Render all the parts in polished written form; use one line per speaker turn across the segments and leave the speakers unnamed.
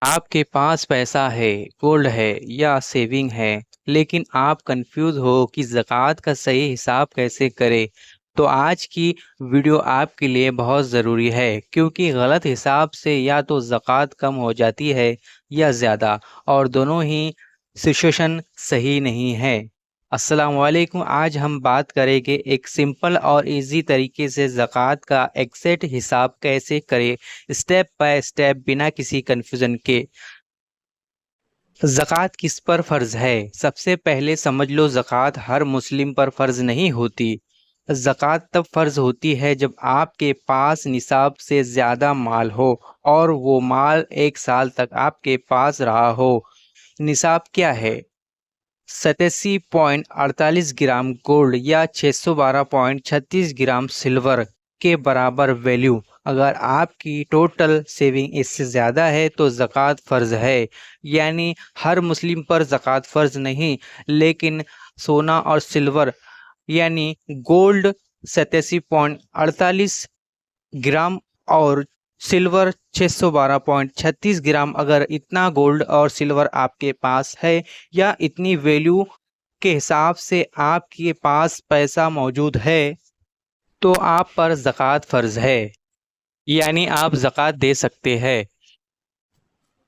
آپ کے پاس پیسہ ہے، گولڈ ہے یا سیونگ ہے، لیکن آپ کنفیوز ہو کہ زکوٰۃ کا صحیح حساب کیسے کرے، تو آج کی ویڈیو آپ کے لیے بہت ضروری ہے، کیونکہ غلط حساب سے یا تو زکوٰۃ کم ہو جاتی ہے یا زیادہ، اور دونوں ہی سچویشن صحیح نہیں ہے۔ السلام علیکم۔ آج ہم بات کریں گے ایک سمپل اور ایزی طریقے سے زکوٰۃ کا ایگزیکٹ حساب کیسے کرے، اسٹیپ بائی اسٹیپ، بنا کسی کنفیوژن کے۔ زکوٰۃ کس پر فرض ہے؟ سب سے پہلے سمجھ لو، زکوٰۃ ہر مسلم پر فرض نہیں ہوتی۔ زکوٰۃ تب فرض ہوتی ہے جب آپ کے پاس نصاب سے زیادہ مال ہو اور وہ مال 1 سال تک آپ کے پاس رہا ہو۔ نصاب کیا ہے؟ 87.48 گرام گولڈ یا 612.36 گرام سلور کے برابر ویلیو۔ اگر آپ کی ٹوٹل سیونگ اس سے زیادہ ہے تو زکوٰۃ فرض ہے۔ یعنی ہر مسلم پر زکوٰۃ فرض نہیں، لیکن سونا اور سلور یعنی گولڈ 87.48 گرام اور سلور 612.36 گرام، اگر اتنا گولڈ اور سلور آپ کے پاس ہے یا اتنی ویلیو کے حساب سے آپ کے پاس پیسہ موجود ہے تو آپ پر زکوٰۃ فرض ہے، یعنی آپ زکوٰۃ دے سکتے ہیں۔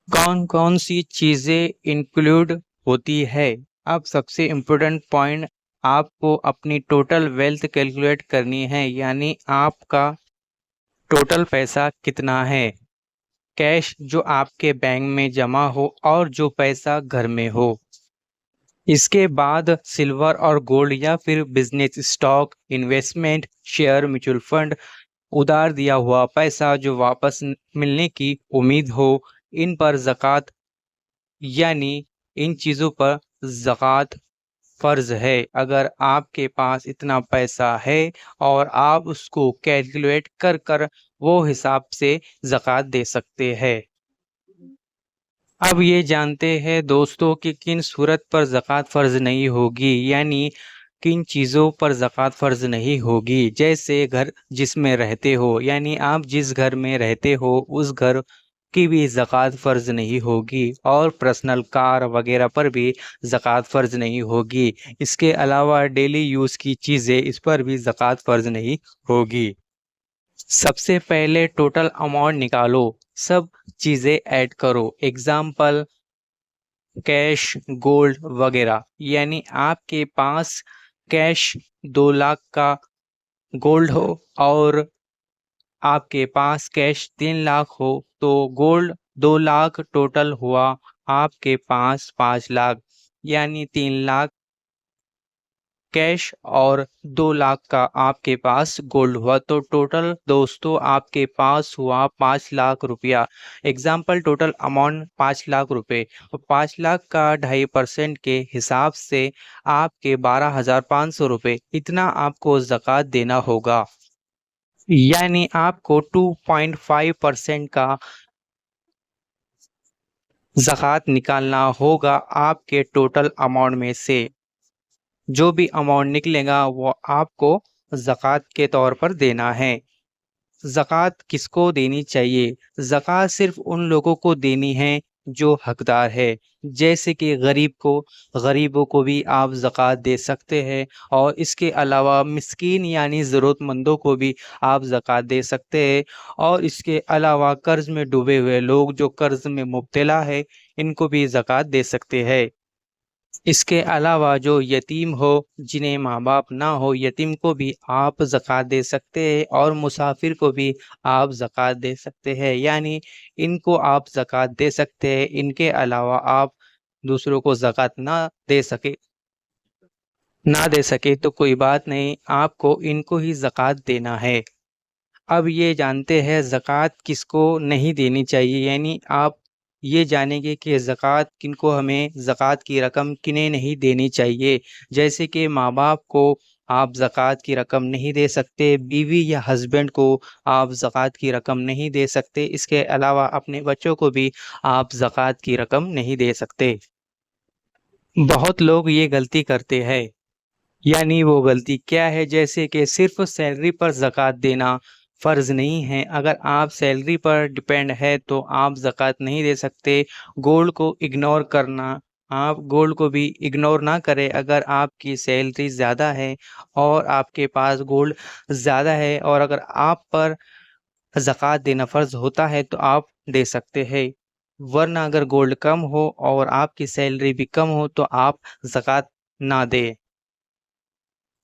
کون کون سی چیزیں انکلوڈ ہوتی ہے؟ اب سب سے امپورٹنٹ پوائنٹ، آپ کو اپنی ٹوٹل ویلتھ کیلکولیٹ کرنی ہے، یعنی آپ کا ٹوٹل پیسہ کتنا ہے، کیش جو آپ کے بینک میں جمع ہو اور جو پیسہ گھر میں ہو۔ اس کے بعد سلور اور گولڈ یا پھر business stock, investment, share, mutual fund, ادھار دیا ہوا پیسہ جو واپس ملنے کی امید ہو، ان پر زکوٰۃ، یعنی ان چیزوں پر زکوٰۃ فرض ہے۔ اگر آپ کے پاس اتنا پیسہ ہے اور آپ اس کو کیلکولیٹ کر کر وہ حساب سے زکوٰۃ دے سکتے ہیں۔ اب یہ جانتے ہیں دوستو کہ کن صورت پر زکوٰۃ فرض نہیں ہوگی، یعنی کن چیزوں پر زکوٰۃ فرض نہیں ہوگی۔ جیسے گھر جس میں رہتے ہو، یعنی آپ جس گھر میں رہتے ہو اس گھر کی بھی زکوٰۃ فرض نہیں ہوگی، اور پرسنل کار وغیرہ پر بھی زکوٰۃ فرض نہیں ہوگی۔ اس کے علاوہ ڈیلی یوز کی چیزیں، اس پر بھی زکوٰۃ فرض نہیں ہوگی۔ سب سے پہلے ٹوٹل اماؤنٹ نکالو، سب چیزیں ایڈ کرو، ایگزامپل کیش، گولڈ وغیرہ۔ یعنی آپ کے پاس کیش 2 لاکھ کا گولڈ ہو اور آپ کے پاس کیش 3 لاکھ ہو تو گولڈ 2 لاکھ ٹوٹل ہوا، آپ کے پاس 5 لاکھ، یعنی 3 لاکھ کیش اور 2 لاکھ کا آپ کے پاس گولڈ ہوا، تو ٹوٹل دوستو آپ کے پاس ہوا 5 لاکھ روپیہ۔ ایگزامپل ٹوٹل اماؤنٹ 5 لاکھ روپے، اور 5 لاکھ کا 2.5% کے حساب سے آپ کے 12,500 روپے، اتنا آپ کو زکوٰۃ دینا ہوگا۔ یعنی آپ کو 2.5% کا زکوٰۃ نکالنا ہوگا آپ کے ٹوٹل اماؤنٹ میں سے۔ جو بھی اماؤنٹ نکلے گا وہ آپ کو زکوٰۃ کے طور پر دینا ہے۔ زکوٰۃ کس کو دینی چاہیے؟ زکوٰۃ صرف ان لوگوں کو دینی ہے جو حقدار ہے، جیسے کہ غریبوں کو بھی آپ زکوٰۃ دے سکتے ہیں، اور اس کے علاوہ مسکین یعنی ضرورت مندوں کو بھی آپ زکوٰۃ دے سکتے ہیں، اور اس کے علاوہ قرض میں ڈوبے ہوئے لوگ جو قرض میں مبتلا ہے، ان کو بھی زکوٰۃ دے سکتے ہیں۔ اس کے علاوہ جو یتیم ہو، جنہیں ماں باپ نہ ہو، یتیم کو بھی آپ زکوٰۃ دے سکتے ہیں، اور مسافر کو بھی آپ زکوٰۃ دے سکتے ہیں، یعنی ان کو آپ زکوٰۃ دے سکتے ہیں۔ ان کے علاوہ آپ دوسروں کو زکوٰۃ نہ دے سکے تو کوئی بات نہیں، آپ کو ان کو ہی زکوٰۃ دینا ہے۔ اب یہ جانتے ہیں زکوٰۃ کس کو نہیں دینی چاہیے، یعنی آپ یہ جانیں گے کہ زکوٰۃ کن کو، ہمیں زکوٰۃ کی رقم کنہیں نہیں دینی چاہیے۔ جیسے کہ ماں باپ کو آپ زکوٰۃ کی رقم نہیں دے سکتے، بیوی یا ہسبینڈ کو آپ زکوٰۃ کی رقم نہیں دے سکتے، اس کے علاوہ اپنے بچوں کو بھی آپ زکوٰۃ کی رقم نہیں دے سکتے۔ بہت لوگ یہ غلطی کرتے ہیں، یعنی وہ غلطی کیا ہے؟ جیسے کہ صرف سیلری پر زکوٰۃ دینا، فرض نہیں ہے۔ اگر آپ سیلری پر ڈیپینڈ ہے تو آپ زکوٰۃ نہیں دے سکتے۔ گولڈ کو اگنور کرنا، آپ گولڈ کو بھی اگنور نہ کریں۔ اگر آپ کی سیلری زیادہ ہے اور آپ کے پاس گولڈ زیادہ ہے اور اگر آپ پر زکوٰۃ دینا فرض ہوتا ہے تو آپ دے سکتے ہیں، ورنہ اگر گولڈ کم ہو اور آپ کی سیلری بھی کم ہو تو آپ زکوٰۃ نہ دیں۔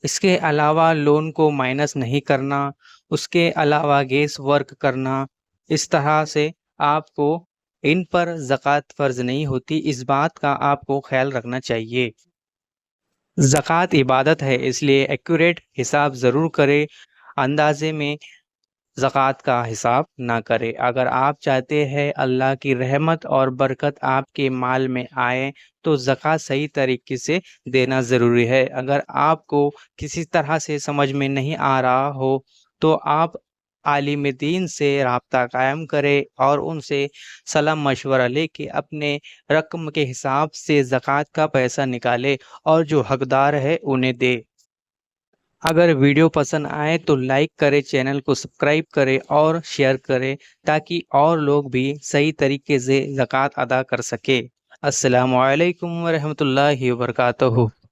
اس کے علاوہ لون کو مائنس نہیں کرنا، اس کے علاوہ گیس ورک کرنا، اس طرح سے آپ کو ان پر زکوٰۃ فرض نہیں ہوتی۔ اس بات کا آپ کو خیال رکھنا چاہیے۔ زکوٰۃ عبادت ہے، اس لیے ایکوریٹ حساب ضرور کرے، اندازے میں زکوٰۃ کا حساب نہ کرے۔ اگر آپ چاہتے ہیں اللہ کی رحمت اور برکت آپ کے مال میں آئے تو زکوٰۃ صحیح طریقے سے دینا ضروری ہے۔ اگر آپ کو کسی طرح سے سمجھ میں نہیں آ رہا ہو تو آپ عالم دین سے رابطہ قائم کریں اور ان سے صلاح مشورہ لے کے اپنے رقم کے حساب سے زکوٰۃ کا پیسہ نکالے اور جو حقدار ہے انہیں دے۔ اگر ویڈیو پسند آئے تو لائک کرے، چینل کو سبسکرائب کرے اور شیئر کرے تاکہ اور لوگ بھی صحیح طریقے سے زکوٰۃ ادا کر سکے۔ السلام علیکم ورحمۃ اللہ وبرکاتہ۔